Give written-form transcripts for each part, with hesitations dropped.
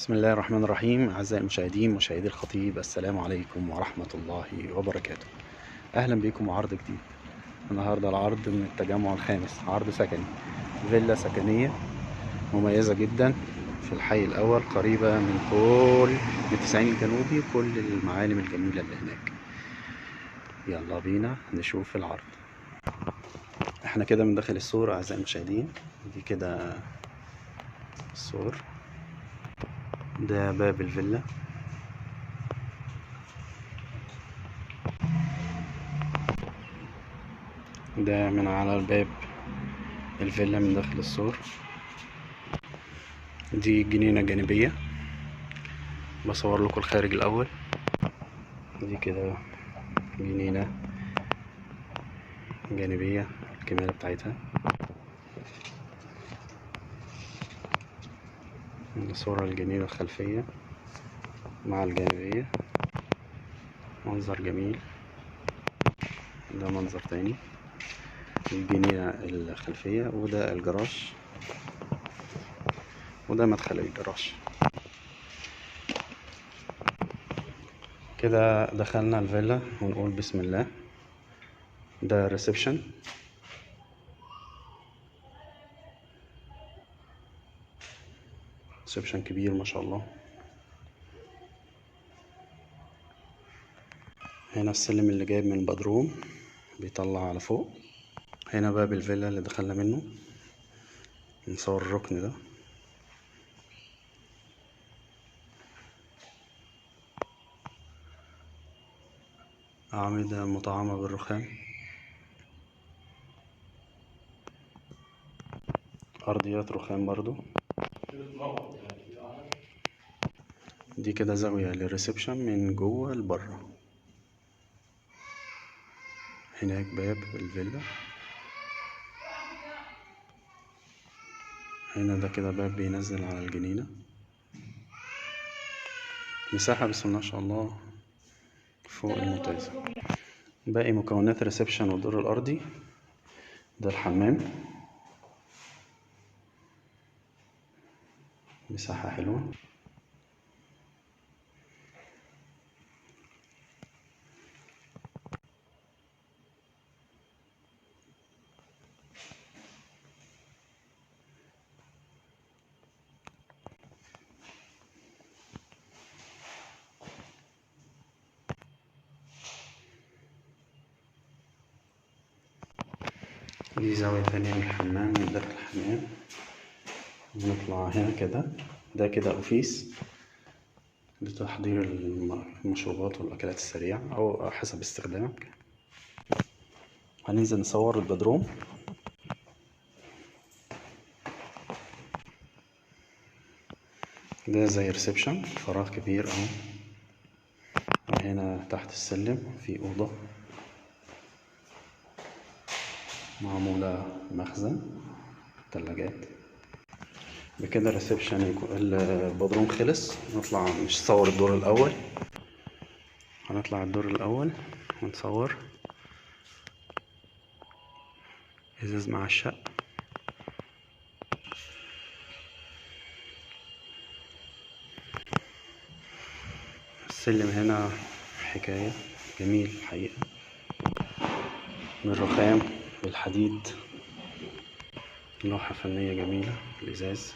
بسم الله الرحمن الرحيم. أعزائي المشاهدين مشاهدي الخطيب، السلام عليكم ورحمة الله وبركاته. أهلا بكم وعرض جديد. النهاردة العرض من التجمع الخامس، عرض سكني، فيلا سكنية مميزة جدا في الحي الأول، قريبة من التسعين الجنوبي وكل المعالم الجميلة اللي هناك. يلا بينا نشوف العرض. احنا كده من داخل السور أعزائي المشاهدين. دي كده السور، ده باب الفيلا. ده من على الباب الفيلا من داخل السور. دي جنينة جانبية، بصور لكم الخارج الأول. دي كده جنينة جانبية، الكمالة بتاعتها. صورة الجنينة الخلفية مع الجانبية، منظر جميل. ده منظر تاني، الجنينة الخلفية، وده الجراج، وده مدخل الجراج. كده دخلنا الفيلا ونقول بسم الله. ده ريسبشن، ريسبشن كبير ما شاء الله. هنا السلم اللي جايب من البدروم بيطلع على فوق. هنا باب الفيلا اللي دخلنا منه، نصور الركن ده. أعمدة مطعمة بالرخام، أرضيات رخام برضو. دي كده زاوية للريسبشن من جوه لبره. هناك باب الفيلا. هنا ده كده باب بينزل على الجنينة. مساحة بسم الله ما شاء الله فوق الممتازة. باقي مكونات الريسبشن والدور الأرضي. ده الحمام، مساحة حلوة. دي زاوية تانية من الحمام، من داخل الحمام. نطلع هنا كده، ده كده أوفيس لتحضير المشروبات والأكلات السريعة أو حسب استخدامك. هننزل نصور البدروم. ده زي ريسبشن، فراغ كبير اهو. هنا تحت السلم في أوضة معمولة مخزن تلاجات. بكده الريسبشن البدروم خلص. نطلع نصور الدور الأول. هنطلع الدور الأول ونصور إزاز مع الشقة. السلم هنا حكاية، جميل الحقيقة، من الرخام بالحديد، لوحة فنية جميلة، الإزاز.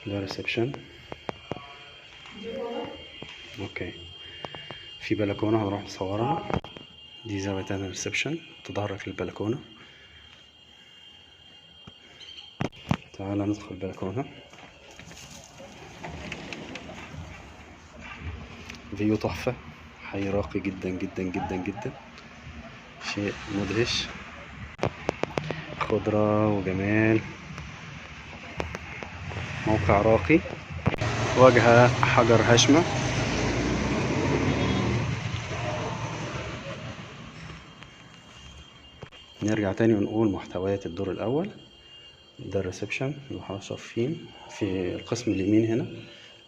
ده ريسبشن. اوكي، في بلكونة هنروح نصورها. دي زاوية تانية الريسبشن، تتحرك للبلكونة. تعالى ندخل البلكونة. فيو تحفة، حي راقي جدا جدا جدا جدا، شيء مدهش، خضرة وجمال. موقع راقي، واجهة حجر هشمة. نرجع تاني ونقول محتويات الدور الأول. ده الريسبشن اللي احنا شايفين. في القسم اليمين هنا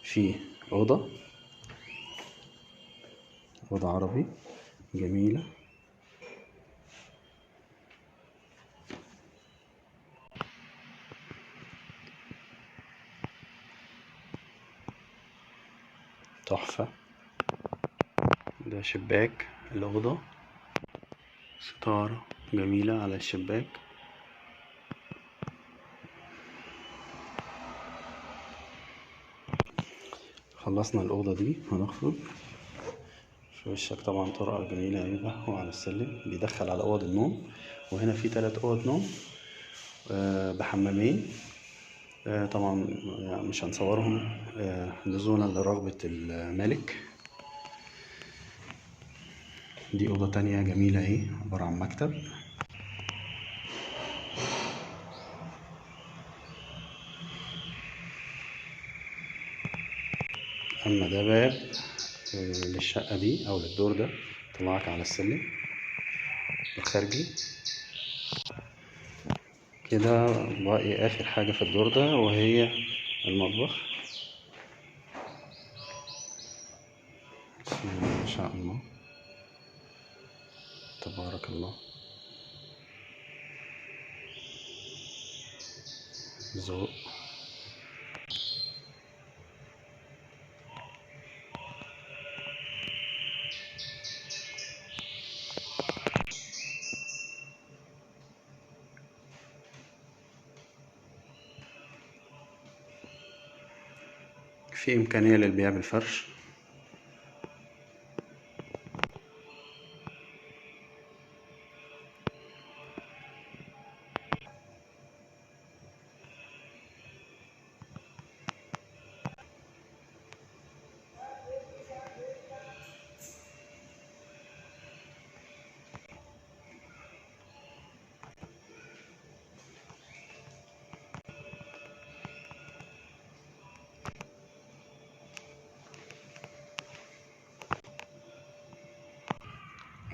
في أوضة عربي جميلة. تحفة. ده شباك الأوضة، ستارة جميلة على الشباك. خلصنا الأوضة دي هنخرج. في وشك طبعا طرقة جميلة أيوة، وعلى السلم بيدخل على أوض النوم. وهنا في 3 أوض نوم بحمامين. طبعا مش هنصورهم نزولا لرغبة المالك. دي أوضة تانية جميلة اهي، عبارة عن مكتب. أما ده باب للشقة دي أو للدور ده، طلعك على السلم الخارجي كده. باقي آخر حاجة في الدور ده وهي المطبخ. بسم الله ما شاء الله تبارك الله. ذوق. في إمكانية للبيع بالفرش.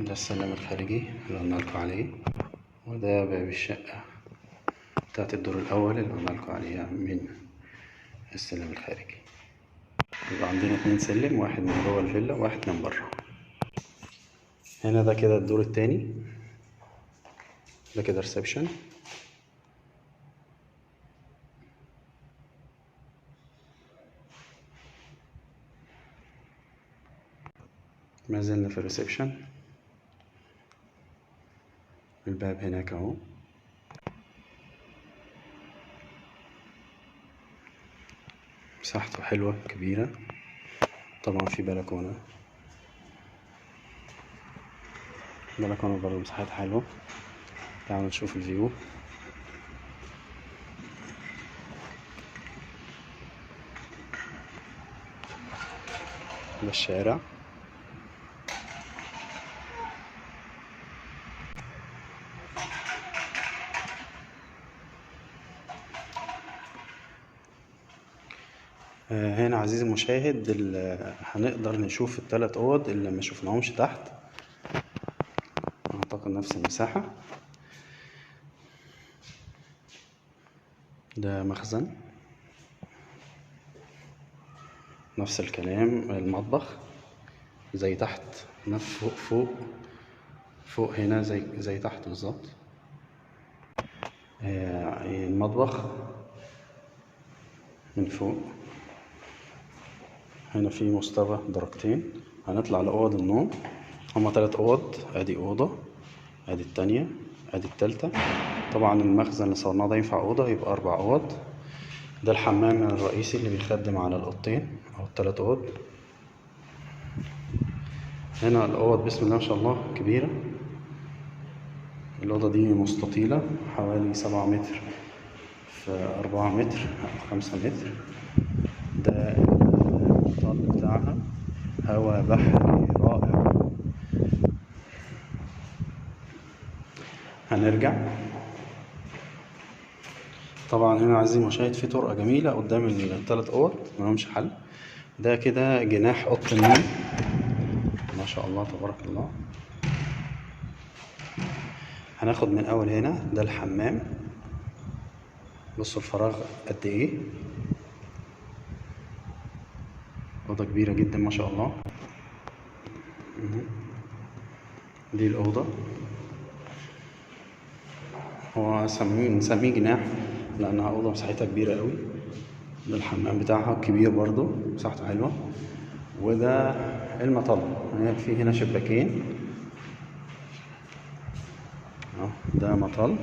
ده السلم الخارجي اللي قلنالكوا عليه، وده باب الشقة بتاعت الدور الأول اللي قلنالكوا عليها من السلم الخارجي. يبقى عندنا 2 سلم، واحد من جوه الفيلا وواحد من بره. هنا ده كده الدور التاني، ده كده ريسبشن. ما زلنا في الريسبشن. الباب هناك اهو. مساحته حلوة كبيرة. طبعا في بلكونة برضه مساحتها حلوة. تعالوا نشوف الفيو. ده الشارع. هنا عزيزي المشاهد هنقدر نشوف ال3 أوض اللي ما شفناهمش تحت. أعتقد نفس المساحة. ده مخزن، نفس الكلام. المطبخ زي تحت، نفس فوق هنا زي تحت بالظبط. المطبخ من فوق. هنا في مستوى درجتين. هنطلع لأوض النوم. هما 3 أوض. ادي أوضة، ادي التانية، ادي التالتة. طبعا المخزن اللي صورناه ده ينفع أوضة، يبقى 4 أوض. ده الحمام الرئيسي اللي بيخدم على الأوضتين أو ال3 أوض. هنا الأوض بسم الله ما شاء الله كبيرة. الأوضة دي مستطيلة حوالي 7 متر في 4 متر أو 5 متر. ده الإطلال بتاعها هوا بحري رائع. هنرجع. طبعا هنا عايزين مشاهد في طرقة جميلة قدام ال3 أوض ملهمش حل. ده كده جناح أوضة النوم ما شاء الله تبارك الله. هناخد من أول هنا. ده الحمام. بصوا الفراغ قد إيه. أوضة كبيرة جدا ما شاء الله. دي الأوضة. هو نسميه جناح لأنها أوضة مساحتها كبيرة قوي. ده الحمام بتاعها كبير برضو، مساحته حلوة. وده المطل. في هنا شباكين اهو، ده مطل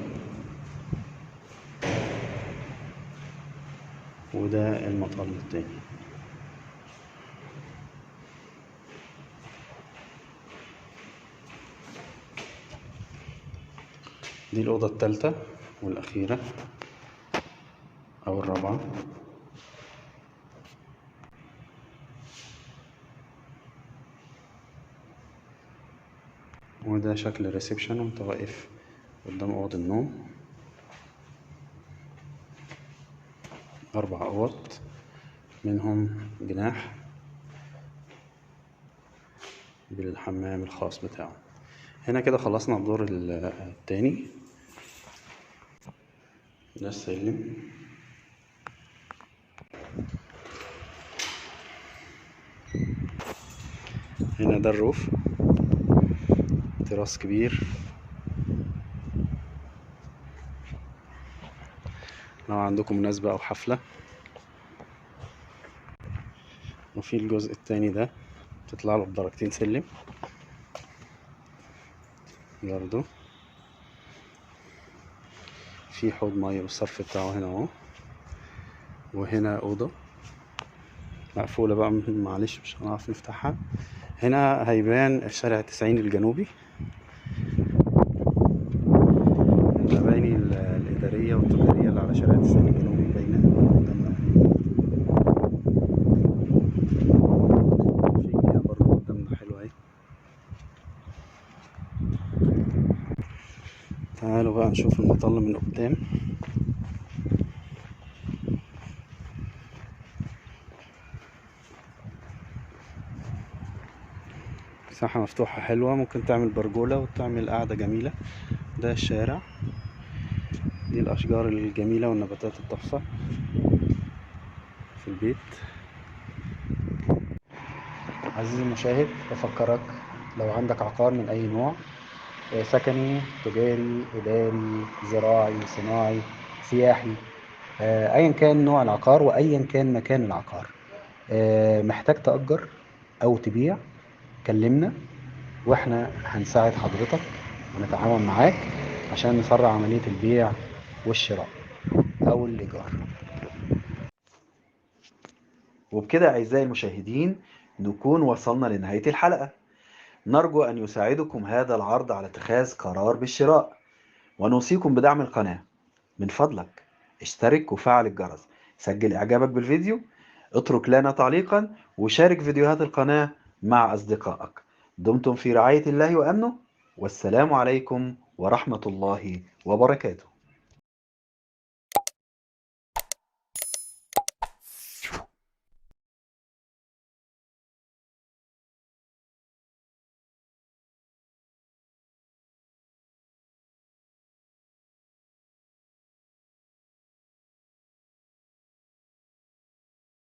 وده المطل التاني. دي الأوضة التالتة والأخيرة أو الرابعة. وده شكل الريسبشن وانت واقف قدام أوض النوم. 4 أوض منهم جناح بالحمام الخاص بتاعه. هنا كده خلصنا الدور التاني. ده السلم. هنا ده الروف، تراس كبير لو عندكم مناسبة أو حفلة. وفي الجزء التاني ده تطلع له بدرجتين سلم برضو. في حوض مية والصرف بتاعه هنا اهو. وهنا أوضة مقفولة بقى، معلش مش هنعرف نفتحها. هنا هيبان الشارع 90 الجنوبي، المباني الإدارية والتجارية اللي على شارع 90 الجنوبي باينة قدامنا. في جنينة برضه قدامنا حلوة اهي. تعالوا بقى نشوف المطل من قدام. مساحة مفتوحة حلوة، ممكن تعمل برجولة وتعمل قعدة جميلة. ده الشارع، دي الأشجار الجميلة والنباتات التحفة في البيت. عزيزي المشاهد، بفكرك لو عندك عقار من أي نوع، سكني، تجاري، إداري، زراعي، صناعي، سياحي، أيا كان نوع العقار وأيا كان مكان العقار، محتاج تأجر أو تبيع، كلمنا وإحنا هنساعد حضرتك ونتعاون معاك عشان نسرع عملية البيع والشراء أو الإيجار. وبكده أعزائي المشاهدين نكون وصلنا لنهاية الحلقة. نرجو أن يساعدكم هذا العرض على اتخاذ قرار بالشراء، ونوصيكم بدعم القناة. من فضلك اشترك وفعل الجرس، سجل إعجابك بالفيديو، اترك لنا تعليقا، وشارك فيديوهات القناة مع أصدقائك. دمتم في رعاية الله وأمنه، والسلام عليكم ورحمة الله وبركاته.